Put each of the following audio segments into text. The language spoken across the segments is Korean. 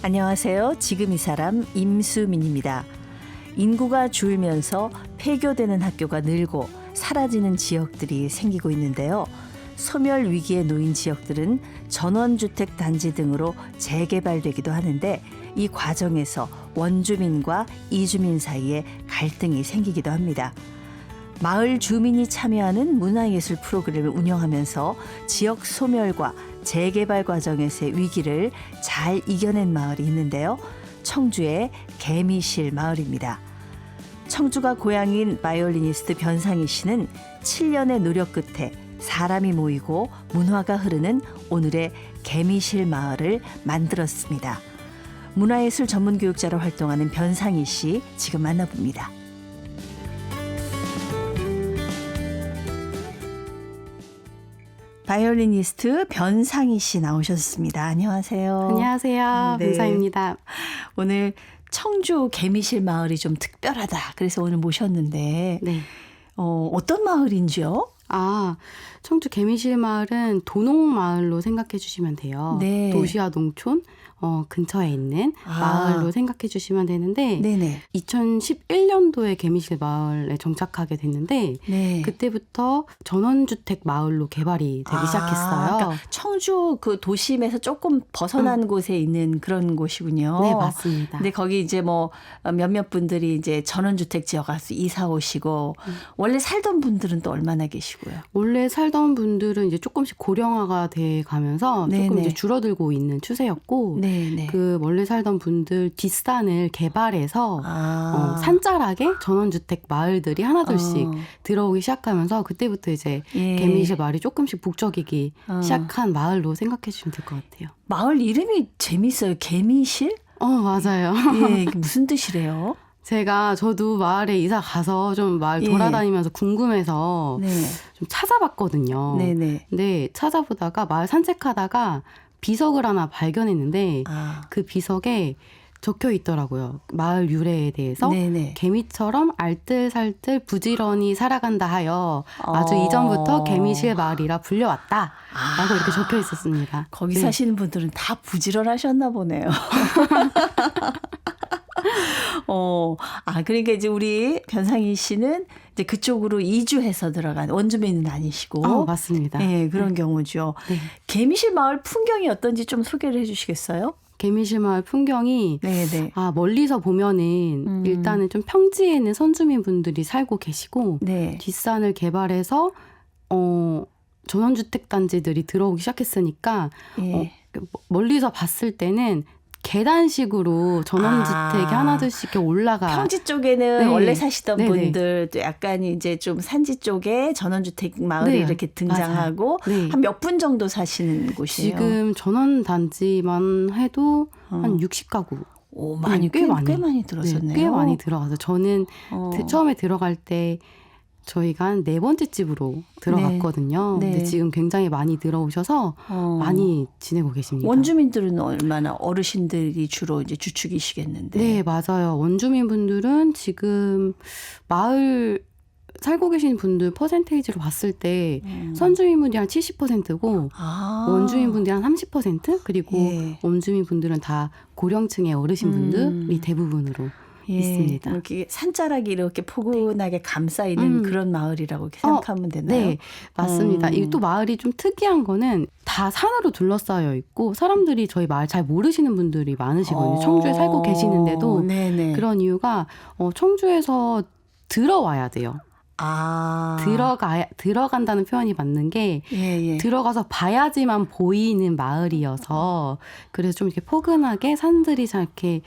안녕하세요. 지금 이 사람 임수민입니다. 인구가 줄면서 폐교되는 학교가 늘고 사라지는 지역들이 생기고 있는데요. 소멸 위기에 놓인 지역들은 전원주택 단지 등으로 재개발되기도 하는데 이 과정에서 원주민과 이주민 사이에 갈등이 생기기도 합니다. 마을 주민이 참여하는 문화예술 프로그램을 운영하면서 지역 소멸과 재개발 과정에서의 위기를 잘 이겨낸 마을이 있는데요. 청주의 개미실 마을입니다. 청주가 고향인 바이올리니스트 변상희 씨는 7년의 노력 끝에 사람이 모이고 문화가 흐르는 오늘의 개미실 마을을 만들었습니다. 문화예술 전문 교육자로 활동하는 변상희 씨 지금 만나봅니다. 바이올리니스트 변상희 씨 나오셨습니다. 안녕하세요. 안녕하세요. 네. 변상희입니다. 오늘 청주 개미실 마을이 좀 특별하다. 그래서 오늘 모셨는데 네. 어떤 마을인지요? 청주 개미실 마을은 도농마을로 생각해 주시면 돼요. 네. 도시와 농촌 근처에 있는 마을로 생각해 주시면 되는데 네네. 2011년도에 개미실 마을에 정착하게 됐는데 네. 그때부터 전원주택 마을로 개발이 되기 시작했어요. 그러니까 청주 그 도심에서 조금 벗어난 곳에 있는 그런 곳이군요. 네, 맞습니다. 근데 거기 이제 뭐 몇몇 분들이 이제 전원주택 지역 가서 이사 오시고 원래 살던 분들은 또 얼마나 계시고요? 원래 살던 분들은 이제 조금씩 고령화가 돼 가면서 조금 네네. 이제 줄어들고 있는 추세였고 네네. 그 원래 살던 분들 뒷산을 개발해서 산자락에 전원주택 마을들이 하나둘씩 들어오기 시작하면서 그때부터 이제 예. 개미실 마을이 조금씩 북적이기 시작한 마을로 생각해 주시면 될 것 같아요. 마을 이름이 재밌어요. 개미실? 맞아요. 예, 이게 무슨 뜻이래요? 저도 마을에 이사 가서 좀 마을 돌아다니면서 궁금해서 네. 좀 찾아봤거든요. 네네. 근데 찾아보다가 마을 산책하다가 비석을 하나 발견했는데 그 비석에 적혀 있더라고요. 마을 유래에 대해서 네네. 개미처럼 알뜰살뜰 부지런히 살아간다 하여 아주 이전부터 개미실 마을이라 불려왔다 라고 이렇게 적혀 있었습니다. 거기 네. 사시는 분들은 다 부지런하셨나 보네요. 그러니까 이제 우리 변상희 씨는 이제 그쪽으로 이주해서 들어간 원주민은 아니시고. 맞습니다. 네, 그런 경우죠. 네. 개미실 마을 풍경이 어떤지 좀 소개를 해 주시겠어요? 개미실 마을 풍경이 네네. 멀리서 보면은 일단은 좀 평지에는 선주민 분들이 살고 계시고 네. 뒷산을 개발해서 전원주택 단지들이 들어오기 시작했으니까 예. 멀리서 봤을 때는 계단식으로 전원주택이 하나둘씩 이렇게 올라가. 평지 쪽에는 네. 원래 사시던 네네. 분들 또 약간 이제 좀 산지 쪽에 전원주택 마을이 네. 이렇게 등장하고 네. 한 몇 분 정도 사시는 곳이에요? 지금 전원 단지만 해도 한 60가구. 오, 꽤 많이 들었었네요. 꽤 많이 들어가서 저는 어. 처음에 들어갈 때 저희가 한 4번째 집으로 들어갔거든요. 네. 근데 지금 굉장히 많이 들어오셔서 많이 지내고 계십니다. 원주민들은 얼마나 어르신들이 주로 이제 주축이시겠는데. 네, 맞아요. 원주민분들은 지금 마을 살고 계신 분들 퍼센테이지로 봤을 때 선주민분들이 한 70%고 원주민분들이 한 30% 그리고 예. 원주민분들은 다 고령층의 어르신분들이 대부분으로 있습니다. 이렇게 산자락이 이렇게 포근하게 감싸 있는 그런 마을이라고 이렇게 생각하면 되나요? 네, 맞습니다. 이게 또 마을이 좀 특이한 거는 다 산으로 둘러싸여 있고 사람들이 저희 마을 잘 모르시는 분들이 많으시거든요. 청주에 살고 계시는데도 네네. 그런 이유가 청주에서 들어와야 돼요. 들어간다는 표현이 맞는 게 예. 들어가서 봐야지만 보이는 마을이어서 그래서 좀 이렇게 포근하게 산들이 잘 이렇게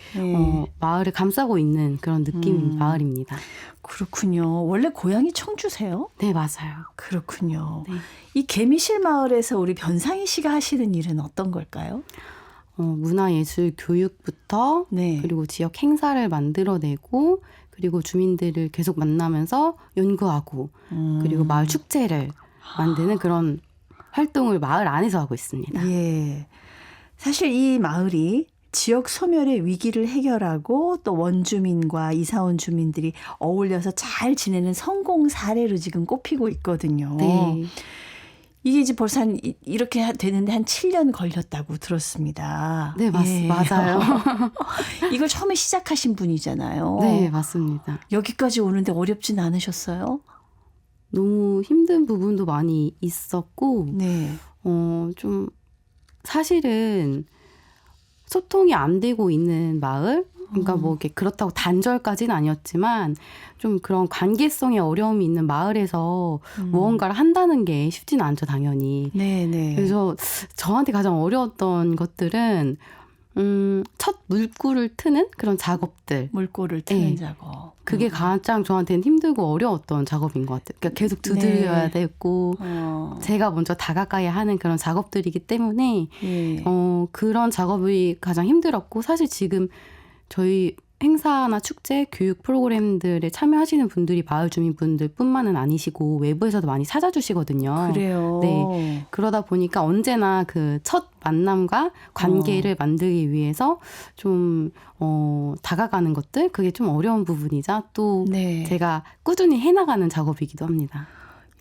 마을을 감싸고 있는 그런 느낌인 마을입니다. 그렇군요. 원래 고향이 청주세요? 네, 맞아요. 그렇군요. 네. 이 개미실 마을에서 우리 변상희 씨가 하시는 일은 어떤 걸까요? 문화예술 교육부터 네. 그리고 지역 행사를 만들어내고 그리고 주민들을 계속 만나면서 연구하고 그리고 마을 축제를 만드는 그런 활동을 마을 안에서 하고 있습니다. 예. 사실 이 마을이 지역 소멸의 위기를 해결하고 또 원주민과 이사온 주민들이 어울려서 잘 지내는 성공 사례로 지금 꼽히고 있거든요. 네. 이게 이제 벌써 이렇게 되는데 한 7년 걸렸다고 들었습니다. 네, 맞아요. 이걸 처음에 시작하신 분이잖아요. 네, 맞습니다. 여기까지 오는데 어렵진 않으셨어요? 너무 힘든 부분도 많이 있었고, 네. 좀 사실은 소통이 안 되고 있는 마을, 그러니까 뭐 이렇게 그렇다고 단절까지는 아니었지만 좀 그런 관계성의 어려움이 있는 마을에서 무언가를 한다는 게 쉽지는 않죠, 당연히. 네네. 그래서 저한테 가장 어려웠던 것들은 첫 물꼬를 트는 그런 작업들. 물꼬를 트는 네. 작업. 그게 가장 저한테는 힘들고 어려웠던 작업인 것 같아요. 그러니까 계속 두드려야 되고 제가 먼저 다가가야 하는 그런 작업들이기 때문에 네. 그런 작업이 가장 힘들었고 사실 지금 저희 행사나 축제, 교육 프로그램들에 참여하시는 분들이 마을 주민분들뿐만은 아니시고 외부에서도 많이 찾아주시거든요. 그래요. 네. 그러다 보니까 언제나 그 첫 만남과 관계를 만들기 위해서 좀 다가가는 것들 그게 좀 어려운 부분이자 또 네. 제가 꾸준히 해나가는 작업이기도 합니다.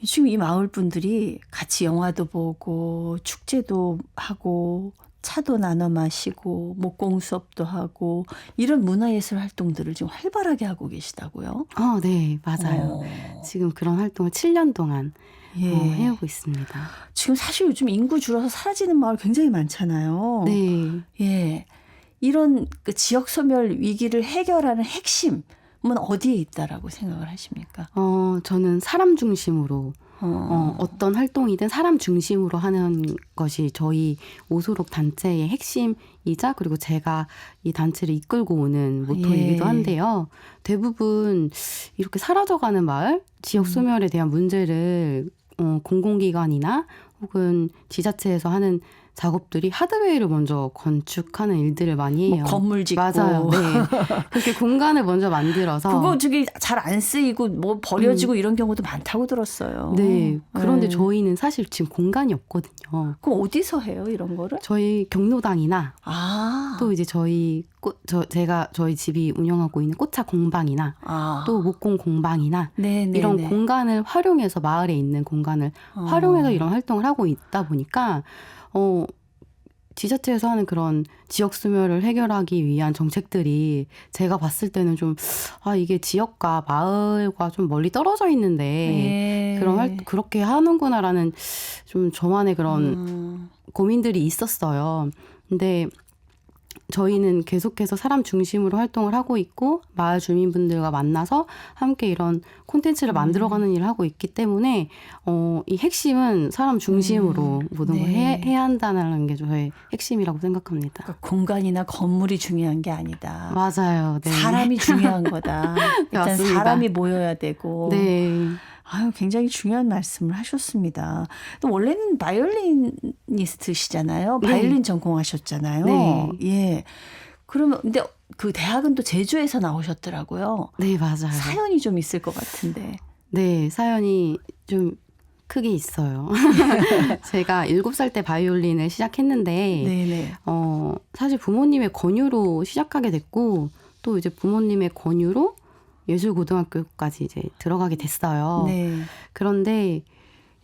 지금 이 마을 분들이 같이 영화도 보고 축제도 하고 차도 나눠 마시고 목공 수업도 하고 이런 문화예술 활동들을 지금 활발하게 하고 계시다고요? 네, 맞아요. 지금 그런 활동을 7년 동안 해오고 있습니다. 지금 사실 요즘 인구 줄어서 사라지는 마을 굉장히 많잖아요. 네. 예. 이런 그 지역 소멸 위기를 해결하는 핵심은 어디에 있다라고 생각을 하십니까? 저는 사람 중심으로 어떤 활동이든 사람 중심으로 하는 것이 저희 오소록 단체의 핵심이자 그리고 제가 이 단체를 이끌고 오는 모토이기도 한데요. 대부분 이렇게 사라져가는 마을, 지역 소멸에 대한 문제를 공공기관이나 혹은 지자체에서 하는 작업들이 하드웨어를 먼저 건축하는 일들을 많이 해요. 뭐 건물 짓고. 맞아요. 네. 그렇게 공간을 먼저 만들어서. 그거 저기 잘 안 쓰이고 뭐 버려지고 이런 경우도 많다고 들었어요. 네. 그런데 저희는 사실 지금 공간이 없거든요. 그럼 어디서 해요, 이런 거를? 저희 경로당이나 또 이제 저희 저희 집이 운영하고 있는 꽃차 공방이나 또 목공 공방이나 이런 공간을 활용해서 마을에 있는 공간을 활용해서 이런 활동을 하고 있다 보니까 지자체에서 하는 그런 지역 소멸을 해결하기 위한 정책들이 제가 봤을 때는 좀 이게 지역과 마을과 좀 멀리 떨어져 있는데 그렇게 하는구나라는 좀 저만의 그런 고민들이 있었어요. 근데 저희는 계속해서 사람 중심으로 활동을 하고 있고 마을 주민분들과 만나서 함께 이런 콘텐츠를 만들어가는 일을 하고 있기 때문에 이 핵심은 사람 중심으로 모든 걸 해야 한다는 게 저의 핵심이라고 생각합니다. 그러니까 공간이나 건물이 중요한 게 아니다. 맞아요. 네. 사람이 중요한 거다. 일단 맞습니다. 사람이 모여야 되고. 네. 굉장히 중요한 말씀을 하셨습니다. 또 원래는 바이올리니스트시잖아요. 바이올린 전공하셨잖아요. 네. 예. 그러면 근데 그 대학은 또 제주에서 나오셨더라고요. 네, 맞아요. 사연이 좀 있을 것 같은데. 네, 사연이 좀 크게 있어요. 제가 7살 때 바이올린을 시작했는데 사실 부모님의 권유로 시작하게 됐고 또 이제 부모님의 권유로 예술고등학교까지 이제 들어가게 됐어요. 그런데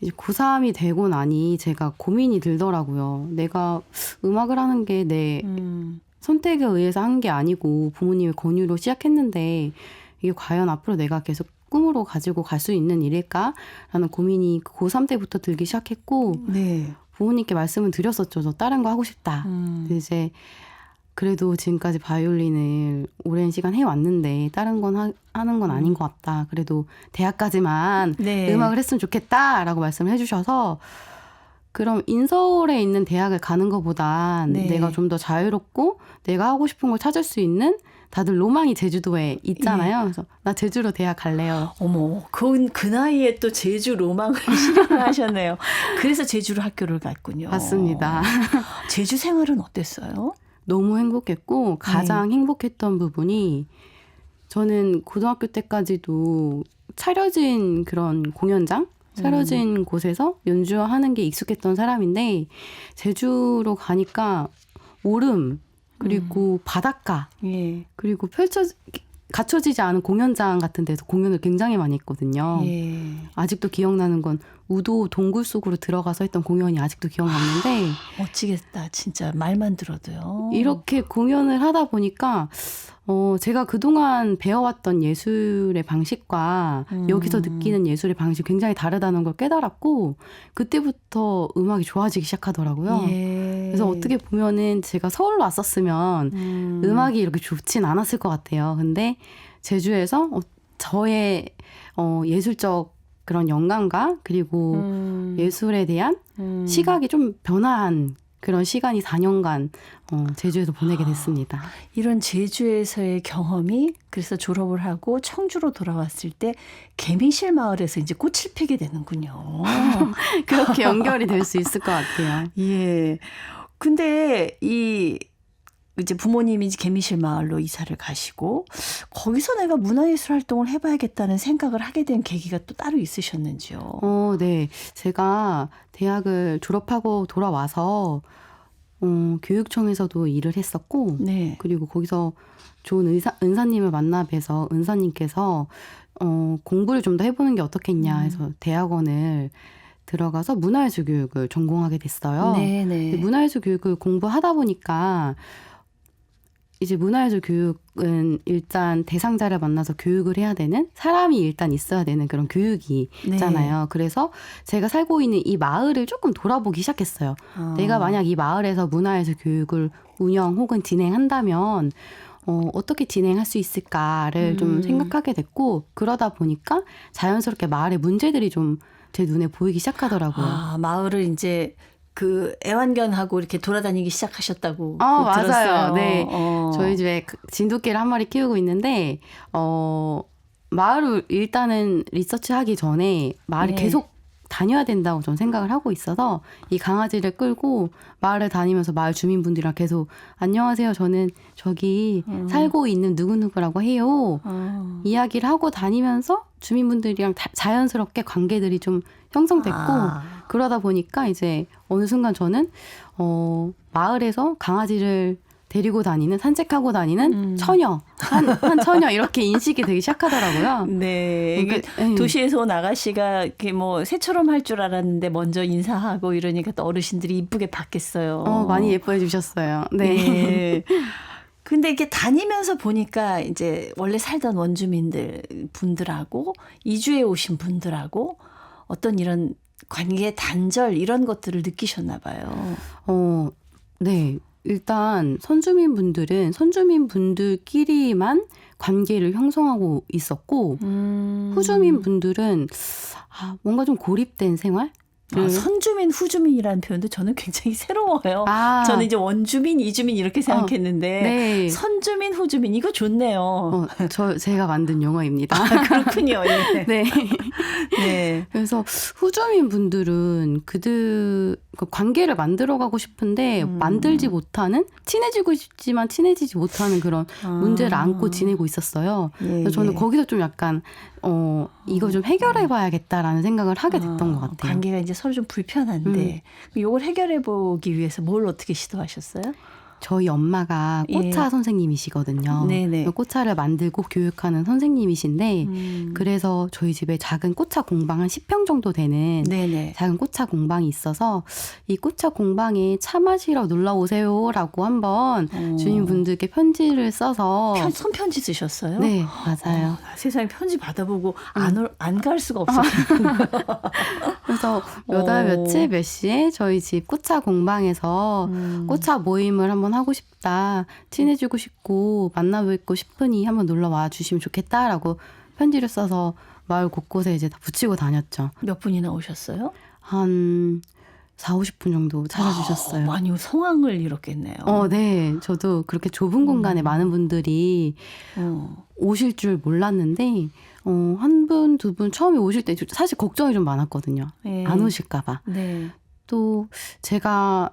이제 고3이 되고 나니 제가 고민이 들더라고요. 내가 음악을 하는 게 내 선택에 의해서 한 게 아니고 부모님의 권유로 시작했는데 이게 과연 앞으로 내가 계속 꿈으로 가지고 갈 수 있는 일일까라는 고민이 고3 때부터 들기 시작했고 부모님께 말씀은 드렸었죠. 저 다른 거 하고 싶다. 이제 그래도 지금까지 바이올린을 오랜 시간 해왔는데 다른 건 하는 건 아닌 것 같다. 그래도 대학까지만 음악을 했으면 좋겠다라고 말씀을 해주셔서 그럼 인서울에 있는 대학을 가는 것보단 내가 좀 더 자유롭고 내가 하고 싶은 걸 찾을 수 있는 다들 로망이 제주도에 있잖아요. 그래서 나 제주로 대학 갈래요. 어머, 그 나이에 또 제주 로망을 실현하셨네요. 그래서 제주로 학교를 갔군요. 맞습니다. 제주 생활은 어땠어요? 너무 행복했고 가장 행복했던 부분이 저는 고등학교 때까지도 차려진 그런 공연장, 차려진 곳에서 연주하는 게 익숙했던 사람인데 제주로 가니까 오름 그리고 바닷가 그리고 갖춰지지 않은 공연장 같은 데서 공연을 굉장히 많이 했거든요. 아직도 기억나는 건 우도 동굴 속으로 들어가서 했던 공연이 아직도 기억나는데 멋지겠다. 진짜 말만 들어도요. 이렇게 공연을 하다 보니까 제가 그동안 배워왔던 예술의 방식과 여기서 느끼는 예술의 방식이 굉장히 다르다는 걸 깨달았고 그때부터 음악이 좋아지기 시작하더라고요. 예. 그래서 어떻게 보면은 제가 서울로 왔었으면 음악이 이렇게 좋진 않았을 것 같아요. 근데 제주에서 저의 제술적 그런 영감과 그리고 예술에 대한 시각이 좀 변화한 그런 시간이 4년간 제주에서 보내게 됐습니다. 이런 제주에서의 경험이 그래서 졸업을 하고 청주로 돌아왔을 때 개미실 마을에서 이제 꽃을 피게 되는군요. 그렇게 연결이 될 수 있을 것 같아요. 예. 근데 이제 부모님이 개미실 마을로 이사를 가시고 거기서 내가 문화예술 활동을 해봐야겠다는 생각을 하게 된 계기가 또 따로 있으셨는지요? 네. 제가 대학을 졸업하고 돌아와서 교육청에서도 일을 했었고 네. 그리고 거기서 좋은 은사님을 만나 뵈서 은사님께서 공부를 좀 더 해보는 게 어떻겠냐 해서 대학원을 들어가서 문화예술 교육을 전공하게 됐어요. 네네. 문화예술 교육을 공부하다 보니까 이제 문화예술 교육은 일단 대상자를 만나서 교육을 해야 되는 사람이 일단 있어야 되는 그런 교육이잖아요. 네. 그래서 제가 살고 있는 이 마을을 조금 돌아보기 시작했어요. 내가 만약 이 마을에서 문화예술 교육을 운영 혹은 진행한다면 어떻게 진행할 수 있을까를 좀 생각하게 됐고 그러다 보니까 자연스럽게 마을의 문제들이 좀 제 눈에 보이기 시작하더라고요. 마을을 이제 그 애완견하고 이렇게 돌아다니기 시작하셨다고 맞아요. 들었어요. 네. 저희 집에 진돗개를 한 마리 키우고 있는데 마을을 일단은 리서치하기 전에 마을을 네. 계속 다녀야 된다고 좀 생각을 하고 있어서 이 강아지를 끌고 마을을 다니면서 마을 주민분들이랑 계속 안녕하세요. 저는 저기 살고 있는 누구누구라고 해요. 이야기를 하고 다니면서 주민분들이랑 자연스럽게 관계들이 좀 형성됐고 그러다 보니까 이제 어느 순간 저는 마을에서 강아지를 데리고 다니는 산책하고 다니는 처녀 한 처녀 이렇게 인식이 되기 시작하더라고요. 네, 이게 도시에서 온 아가씨가 이렇게 뭐 새처럼 할 줄 알았는데 먼저 인사하고 이러니까 또 어르신들이 이쁘게 봤겠어요. 많이 예뻐해 주셨어요. 네. 네. 근데 이렇게 다니면서 보니까 이제 원래 살던 분들하고 이주해 오신 분들하고 어떤 이런 관계 단절 이런 것들을 느끼셨나 봐요. 네. 일단 선주민분들끼리만 관계를 형성하고 있었고 후주민분들은 뭔가 좀 고립된 생활? 선주민, 후주민이라는 표현도 저는 굉장히 새로워요. 저는 이제 원주민, 이주민 이렇게 생각했는데 네. 선주민, 후주민 이거 좋네요. 제가 만든 용어입니다. 그렇군요. 예. 네. 네. 그래서 후주민 분들은 관계를 만들어가고 싶은데 만들지 못하는 친해지고 싶지만 친해지지 못하는 그런 문제를 안고 지내고 있었어요. 그래서 저는 거기서 좀 약간 이거 좀 해결해봐야겠다라는 생각을 하게 됐던 것 같아요. 관계가 이제 서로 좀 불편한데 이걸 해결해보기 위해서 뭘 어떻게 시도하셨어요? 저희 엄마가 꽃차 선생님이시거든요. 네네. 꽃차를 만들고 교육하는 선생님이신데 그래서 저희 집에 작은 꽃차 공방 한 10평 정도 되는 네네. 작은 꽃차 공방이 있어서 이 꽃차 공방에 차 마시러 놀러 오세요라고 한번 주민분들께 편지를 써서 손편지 쓰셨어요? 네, 맞아요. 세상에 편지 받아보고 안 갈 수가 없어요. 그래서 몇 월 며칠 몇 시에 저희 집 꽃차 공방에서 꽃차 모임을 한번 하고 싶다. 친해지고 싶고 만나뵙고 싶으니 한번 놀러 와 주시면 좋겠다라고 편지를 써서 마을 곳곳에 이제 다 붙이고 다녔죠. 몇 분이나 오셨어요? 한 40-50분 정도 찾아주셨어요. 많이 성황을 이뤘겠네요. 네. 저도 그렇게 좁은 공간에 많은 분들이 오실 줄 몰랐는데 한 분, 두 분 처음에 오실 때 사실 걱정이 좀 많았거든요. 네. 안 오실까 봐. 네. 또 제가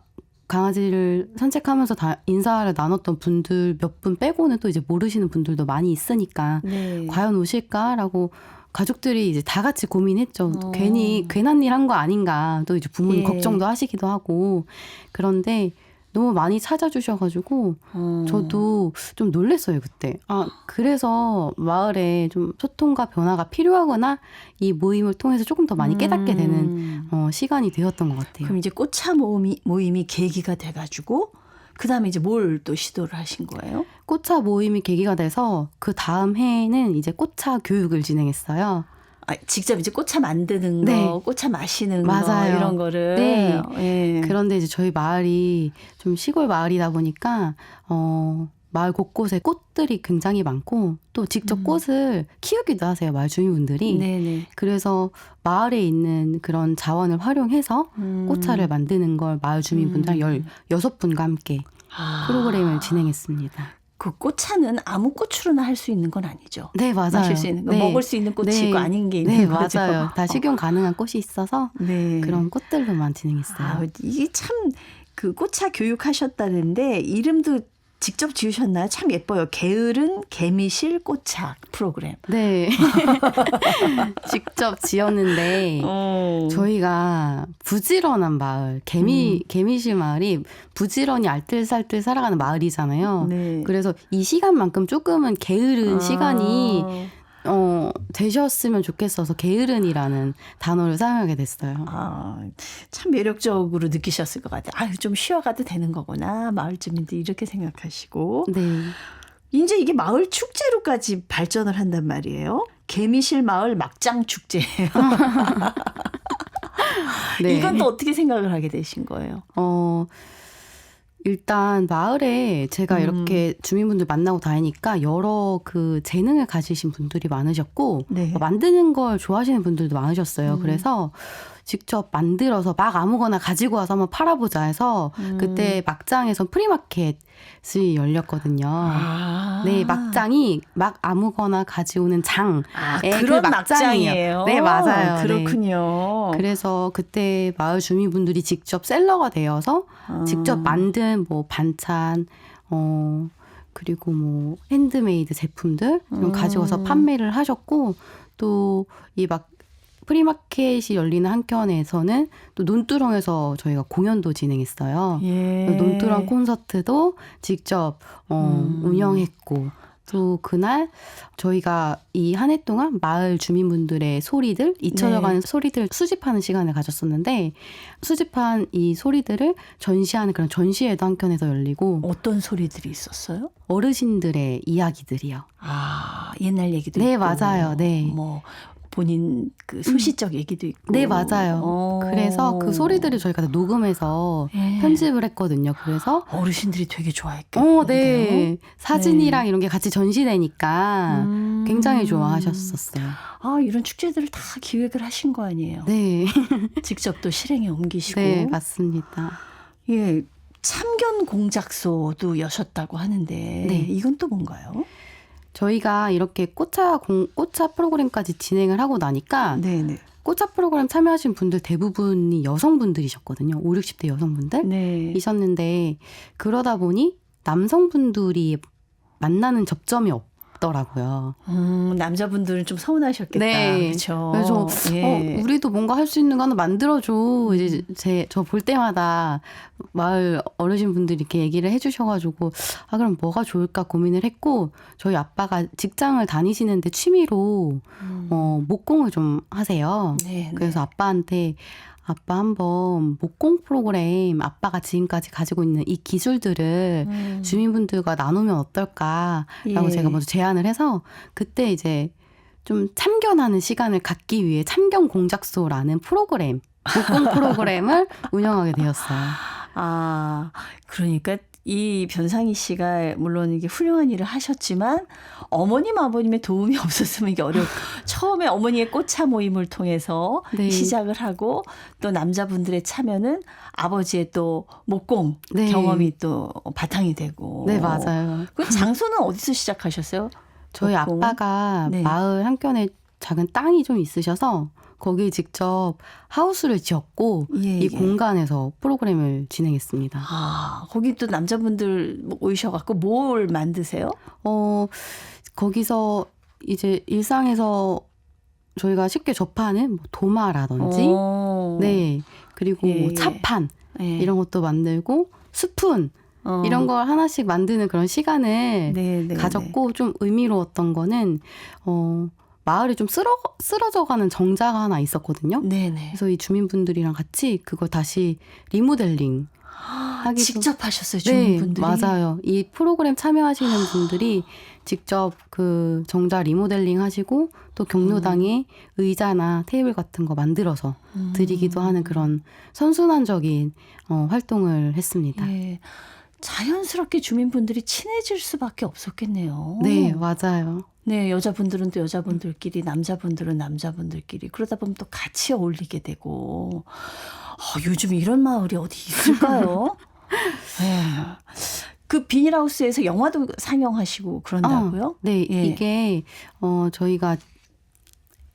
강아지를 산책하면서 인사를 나눴던 분들 몇 분 빼고는 또 이제 모르시는 분들도 많이 있으니까 네. 과연 오실까라고 가족들이 이제 다 같이 고민했죠. 괜히 괜한 일 한 거 아닌가. 또 이제 부모님 걱정도 하시기도 하고. 그런데 너무 많이 찾아주셔가지고 저도 좀 놀랐어요 그때. 그래서 마을에 좀 소통과 변화가 필요하거나 이 모임을 통해서 조금 더 많이 깨닫게 되는 시간이 되었던 것 같아요. 그럼 이제 꽃차 모임이 계기가 돼가지고 그 다음에 이제 뭘 또 시도를 하신 거예요? 꽃차 모임이 계기가 돼서 그 다음 해에는 이제 꽃차 교육을 진행했어요. 직접 이제 꽃차 만드는 네. 거, 꽃차 마시는 맞아요. 거 이런 거를. 네. 예. 그런데 이제 저희 마을이 좀 시골 마을이다 보니까 마을 곳곳에 꽃들이 굉장히 많고 또 직접 꽃을 키우기도 하세요. 마을 주민분들이. 네네. 그래서 마을에 있는 그런 자원을 활용해서 꽃차를 만드는 걸 마을 주민분들 16분과 함께 프로그램을 진행했습니다. 그 꽃차는 아무 꽃으로나 할 수 있는 건 아니죠. 네, 맞아요. 마실 수 있는 거, 네. 먹을 수 있는 꽃이 네. 있고 아닌 게 있는 네, 거죠. 맞아요. 다 식용 가능한 꽃이 있어서 네. 그런 꽃들로만 진행했어요. 이게 참 그 꽃차 교육하셨다는데 이름도 직접 지으셨나요? 참 예뻐요. 게으른 개미실 꽃차 프로그램. 네. 직접 지었는데 저희가 부지런한 마을, 개미실 마을이 부지런히 알뜰살뜰 살아가는 마을이잖아요. 네. 그래서 이 시간만큼 조금은 게으른 시간이 되셨으면 좋겠어서 게으른이라는 단어를 사용하게 됐어요. 참 매력적으로 느끼셨을 것 같아요. 좀 쉬어가도 되는 거구나. 마을 주민들이 이렇게 생각하시고. 네. 이제 이게 마을 축제로까지 발전을 한단 말이에요. 개미실 마을 막장 축제예요. 네. 이건 또 어떻게 생각을 하게 되신 거예요? 일단 마을에 제가 이렇게 주민분들 만나고 다니니까 여러 그 재능을 가지신 분들이 많으셨고 네. 만드는 걸 좋아하시는 분들도 많으셨어요. 그래서 직접 만들어서 막 아무거나 가지고 와서 한번 팔아보자 해서 그때 막장에서 프리마켓이 열렸거든요. 네, 막장이 막 아무거나 가져오는 장의 그런 그 막장이에요. 네, 맞아요. 그렇군요. 네. 그래서 그때 마을 주민분들이 직접 셀러가 되어서 직접 만든 뭐 반찬, 그리고 뭐 핸드메이드 제품들 좀 가져와서 판매를 하셨고 또 이 막 프리마켓이 열리는 한켠에서는 또 논두렁에서 저희가 공연도 진행했어요. 예. 논두렁 콘서트도 직접 운영했고 또 그날 저희가 이 한 해 동안 마을 주민분들의 소리들, 잊혀져가는 소리들을 수집하는 시간을 가졌었는데 수집한 이 소리들을 전시하는 그런 전시회도 한켠에서 열리고 어떤 소리들이 있었어요? 어르신들의 이야기들이요. 옛날 얘기도 네, 있고. 맞아요. 네. 뭐 본인 그 소시적 얘기도 있고. 네, 맞아요. 그래서 그 소리들을 저희가 다 녹음해서 편집을 했거든요. 그래서 어르신들이 되게 좋아했겠네요. 네. 사진이랑 이런 게 같이 전시되니까 굉장히 좋아하셨었어요. 이런 축제들을 다 기획을 하신 거 아니에요? 네. 직접 또 실행에 옮기시고. 네, 맞습니다. 예. 참견 공작소도 여셨다고 하는데 네. 이건 또 뭔가요? 저희가 이렇게 꽃차 프로그램까지 진행을 하고 나니까 네네. 꽃차 프로그램 참여하신 분들 대부분이 여성분들이셨거든요. 5, 60대 여성분들 네. 이셨는데 그러다 보니 남성분들이 만나는 접점이 없더라고요. 남자분들은 좀 서운하셨겠다. 네. 그렇죠. 그래서 예. 우리도 뭔가 할 수 있는 거 하나 만들어줘. 이제 저 볼 때마다 마을 어르신분들이 이렇게 얘기를 해주셔가지고 그럼 뭐가 좋을까 고민을 했고 저희 아빠가 직장을 다니시는데 취미로 목공을 좀 하세요. 네, 그래서 아빠한테 아빠 한번 목공 프로그램 아빠가 지금까지 가지고 있는 이 기술들을 주민분들과 나누면 어떨까라고 예. 제가 먼저 제안을 해서 그때 이제 좀 참견하는 시간을 갖기 위해 참견 공작소라는 프로그램, 목공 프로그램을 운영하게 되었어요. 그러니까 이 변상희 씨가 물론 이게 훌륭한 일을 하셨지만 어머님 아버님의 도움이 없었으면 이게 처음에 어머니의 꽃차 모임을 통해서 네. 시작을 하고 또 남자분들의 참여는 아버지의 또 목공 네. 경험이 또 바탕이 되고. 네, 맞아요. 그 장소는 어디서 시작하셨어요? 저희 목공? 아빠가 네. 마을 한켠에 작은 땅이 좀 있으셔서 거기 직접 하우스를 지었고 이 공간에서 프로그램을 진행했습니다. 거기 또 남자분들 오셔갖고 뭘 만드세요? 거기서 이제 일상에서 저희가 쉽게 접하는 뭐 도마라든지 네 그리고 뭐 차판 이런 것도 만들고 스푼 이런 걸 하나씩 만드는 그런 시간을 네네. 가졌고 좀 의미로웠던 거는 마을이 좀 쓰러져가는 정자가 하나 있었거든요. 네네. 그래서 이 주민분들이랑 같이 그걸 다시 리모델링 하기도 직접 하셨어요, 네, 주민분들이? 맞아요. 이 프로그램 참여하시는 분들이 직접 그 정자 리모델링 하시고 또 경로당에 의자나 테이블 같은 거 만들어서 드리기도 하는 그런 선순환적인 활동을 했습니다. 예. 자연스럽게 주민분들이 친해질 수밖에 없었겠네요. 네, 맞아요. 네, 여자분들은 또 여자분들끼리, 남자분들은 남자분들끼리 그러다 보면 또 같이 어울리게 되고 요즘 이런 마을이 어디 있을까요? 네. 그 비닐하우스에서 영화도 상영하시고 그런다고요? 네, 예. 이게 저희가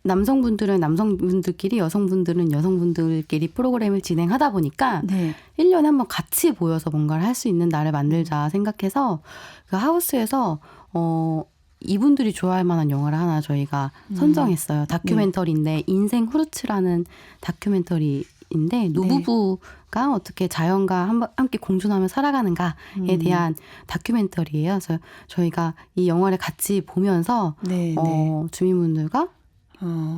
남성분들은 남성분들끼리 여성분들은 여성분들끼리 프로그램을 진행하다 보니까 네. 1년에 한번 같이 모여서 뭔가를 할 수 있는 날을 만들자 생각해서 그 하우스에서 이분들이 좋아할 만한 영화를 하나 저희가 선정했어요. 다큐멘터리인데 인생 후르츠라는 다큐멘터리인데 노부부가 어떻게 자연과 함께 공존하며 살아가는가에 대한 다큐멘터리예요. 그래서 저희가 이 영화를 같이 보면서 네, 주민분들과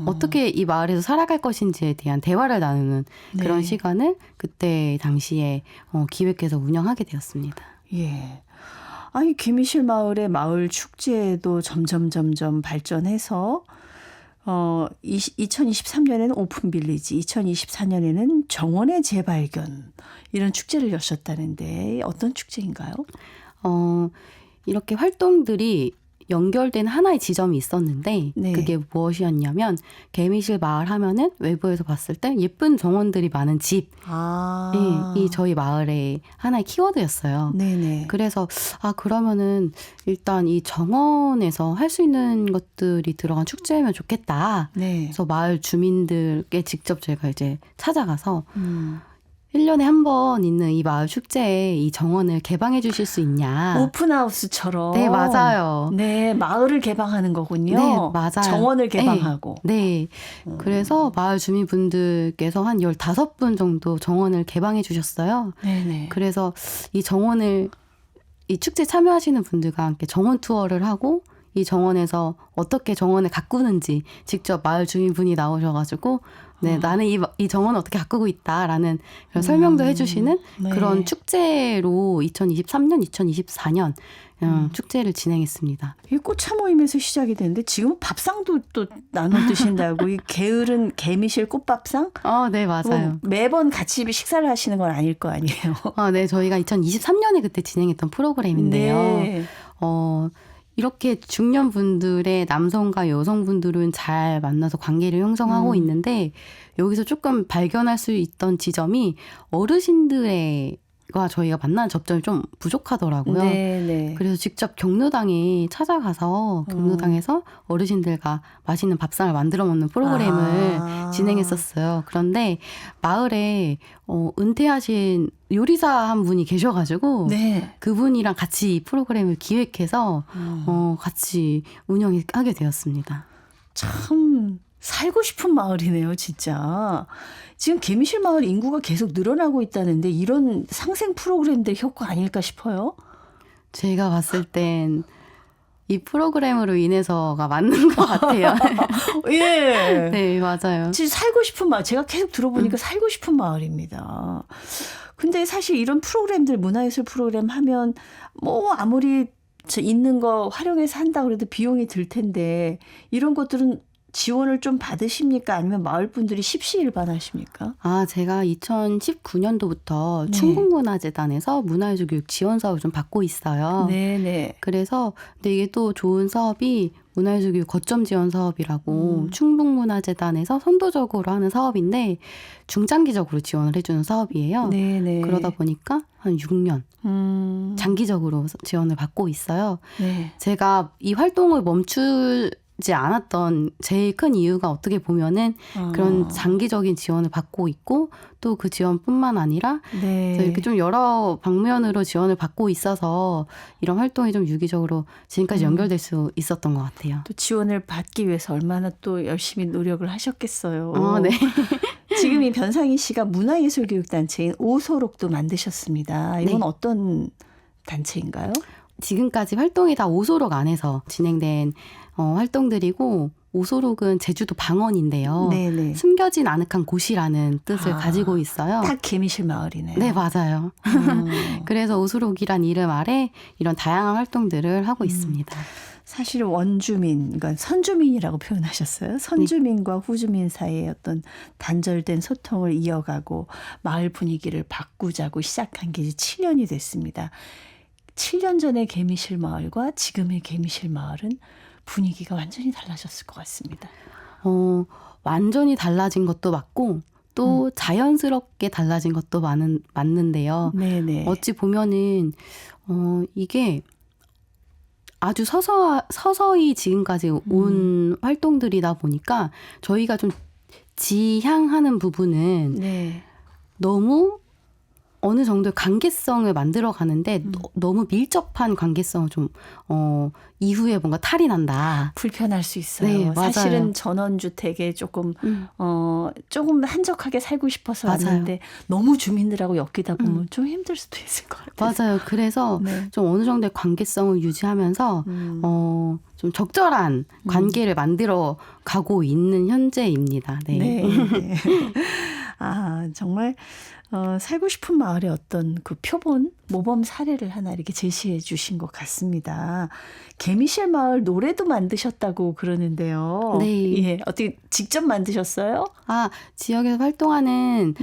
어떻게 이 마을에서 살아갈 것인지에 대한 대화를 나누는 그런 네. 시간을 그때 당시에 기획해서 운영하게 되었습니다. 예. 아니, 개미실 마을의 마을 축제도 점점 발전해서 2023년에는 오픈 빌리지, 2024년에는 정원의 재발견 이런 축제를 여셨다는데 어떤 축제인가요? 이렇게 활동들이 연결된 하나의 지점이 있었는데 네. 그게 무엇이었냐면 개미실 마을 하면은 외부에서 봤을 때 예쁜 정원들이 많은 집. 이 저희 마을의 하나의 키워드였어요. 네네. 그래서 그러면은 일단 이 정원에서 할 수 있는 것들이 들어간 축제면 좋겠다. 네. 그래서 마을 주민들께 직접 제가 이제 찾아가서 1년에 한 번 있는 이 마을 축제에 이 정원을 개방해 주실 수 있냐. 오픈하우스처럼. 네, 맞아요. 네, 마을을 개방하는 거군요. 네, 맞아요. 정원을 개방하고. 네. 그래서 마을 주민분들께서 한 15분 정도 정원을 개방해 주셨어요. 네네. 그래서 이 정원을 이 축제 참여하시는 분들과 함께 정원 투어를 하고 이 정원에서 어떻게 정원을 가꾸는지 직접 마을 주민분이 나오셔가지고 네, 나는 이 정원을 어떻게 가꾸고 있다라는 그런 설명도 해주시는 네. 그런 축제로 2023년, 2024년 축제를 진행했습니다. 이 꽃차 모임에서 시작이 됐는데 지금 밥상도 또 나눠 드신다고. 이 게으른 개미실 꽃밥상? 네, 맞아요. 매번 같이 식사를 하시는 건 아닐 거 아니에요. 네, 저희가 2023년에 그때 진행했던 프로그램인데요. 네. 이렇게 중년분들의 남성과 여성분들은 잘 만나서 관계를 형성하고 있는데 여기서 조금 발견할 수 있던 지점이 어르신들과 저희가 만나는 접점이 좀 부족하더라고요. 네. 그래서 직접 경로당에 찾아가서 경로당에서 어르신들과 맛있는 밥상을 만들어 먹는 프로그램을 진행했었어요. 그런데 마을에 은퇴하신 요리사 한 분이 계셔가지고 네. 그분이랑 같이 이 프로그램을 기획해서 같이 운영하게 되었습니다. 참 살고 싶은 마을이네요, 진짜. 지금 개미실 마을 인구가 계속 늘어나고 있다는데 이런 상생 프로그램들 효과 아닐까 싶어요. 제가 봤을 땐 이 프로그램으로 인해서가 맞는 것 같아요. 예. 네, 맞아요. 진짜 살고 싶은 마을. 제가 계속 들어보니까 살고 싶은 마을입니다. 근데 사실 이런 프로그램들, 문화예술 프로그램 하면 뭐 아무리 있는 거 활용해서 한다 그래도 비용이 들 텐데 이런 것들은 지원을 좀 받으십니까? 아니면 마을 분들이 십시일반하십니까? 제가 2019년도부터 네. 충북문화재단에서 문화예술 교육 지원 사업을 좀 받고 있어요. 네네. 그래서 근데 이게 또 좋은 사업이 문화예술 교육 거점 지원 사업이라고 충북문화재단에서 선도적으로 하는 사업인데 중장기적으로 지원을 해주는 사업이에요. 네네. 그러다 보니까 한 6년 장기적으로 지원을 받고 있어요. 네. 제가 이 활동을 멈추지 않았던 제일 큰 이유가 어떻게 보면은 그런 장기적인 지원을 받고 있고 또 그 지원뿐만 아니라 네. 그래서 이렇게 좀 여러 방면으로 지원을 받고 있어서 이런 활동이 좀 유기적으로 지금까지 연결될 수 있었던 것 같아요. 또 지원을 받기 위해서 얼마나 또 열심히 노력을 하셨겠어요. 네. 지금 이 변상희 씨가 문화예술교육단체인 오소록도 만드셨습니다. 이건 네. 어떤 단체인가요? 지금까지 활동이 다 오소록 안에서 진행된 활동들이고 오소록은 제주도 방언인데요. 네네. 숨겨진 아늑한 곳이라는 뜻을 가지고 있어요. 딱 개미실 마을이네요. 네, 맞아요. 그래서 오소록이란 이름 아래 이런 다양한 활동들을 하고 있습니다. 사실 원주민, 그러니까 선주민이라고 표현하셨어요. 선주민과 후주민 사이의 어떤 단절된 소통을 이어가고 마을 분위기를 바꾸자고 시작한 게 이제 7년이 됐습니다. 7년 전의 개미실 마을과 지금의 개미실 마을은 분위기가 완전히 달라졌을 것 같습니다. 완전히 달라진 것도 맞고 또 자연스럽게 달라진 것도 맞는데요. 네네. 어찌 보면은 이게 아주 서서히 지금까지 온 활동들이다 보니까 저희가 좀 지향하는 부분은 네. 너무 어느 정도의 관계성을 만들어 가는데 너무 밀접한 관계성을 좀 이후에 뭔가 탈이 난다. 불편할 수 있어요. 네, 맞아요. 사실은 전원주택에 조금 조금 한적하게 살고 싶어서 맞아요. 왔는데 너무 주민들하고 엮이다 보면 좀 힘들 수도 있을 것 같아요. 맞아요. 그래서 네. 좀 어느 정도의 관계성을 유지하면서 좀 적절한 관계를 만들어 가고 있는 현재입니다. 네. 네. 네. 아, 정말 살고 싶은 마을의 어떤 그 표본, 모범 사례를 하나 이렇게 제시해 주신 것 같습니다. 개미실 마을 노래도 만드셨다고 그러는데요. 네. 예, 어떻게 직접 만드셨어요? 지역에서 활동하는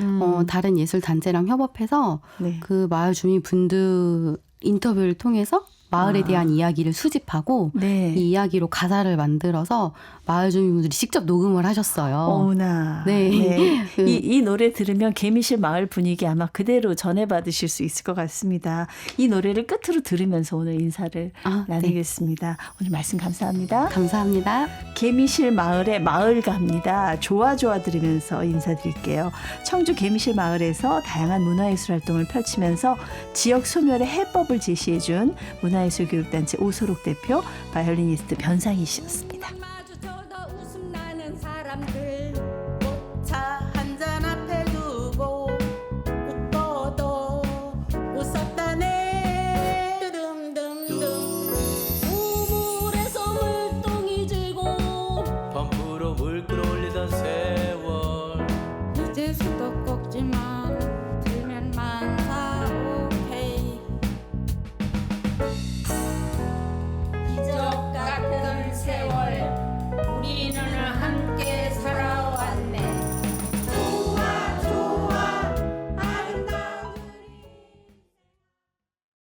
다른 예술 단체랑 협업해서 네. 그 마을 주민 분들 인터뷰를 통해서 마을에 대한 이야기를 수집하고 네. 이 이야기로 가사를 만들어서 마을 주민분들이 직접 녹음을 하셨어요. 어머나. 네. 네. 이 노래 들으면 개미실 마을 분위기 아마 그대로 전해받으실 수 있을 것 같습니다. 이 노래를 끝으로 들으면서 오늘 인사를 나누겠습니다. 오늘 말씀 감사합니다. 감사합니다. 개미실 마을의 마을가입니다. 좋아 좋아 들으면서 인사드릴게요. 청주 개미실 마을에서 다양한 문화예술 활동을 펼치면서 지역 소멸의 해법을 제시해준 문화예술교육단체 오소록 대표 바이올리니스트 변상희 씨였습니다. 마주쳐도 웃음 나는 사람들 차 한 잔 앞에 두고 웃고도 웃었다네 뚜dumdumdum 우물에서 물동이 들고 펌프로 물 끌어올리던 세월 이제 수도꼭지만 들면 만사 오케이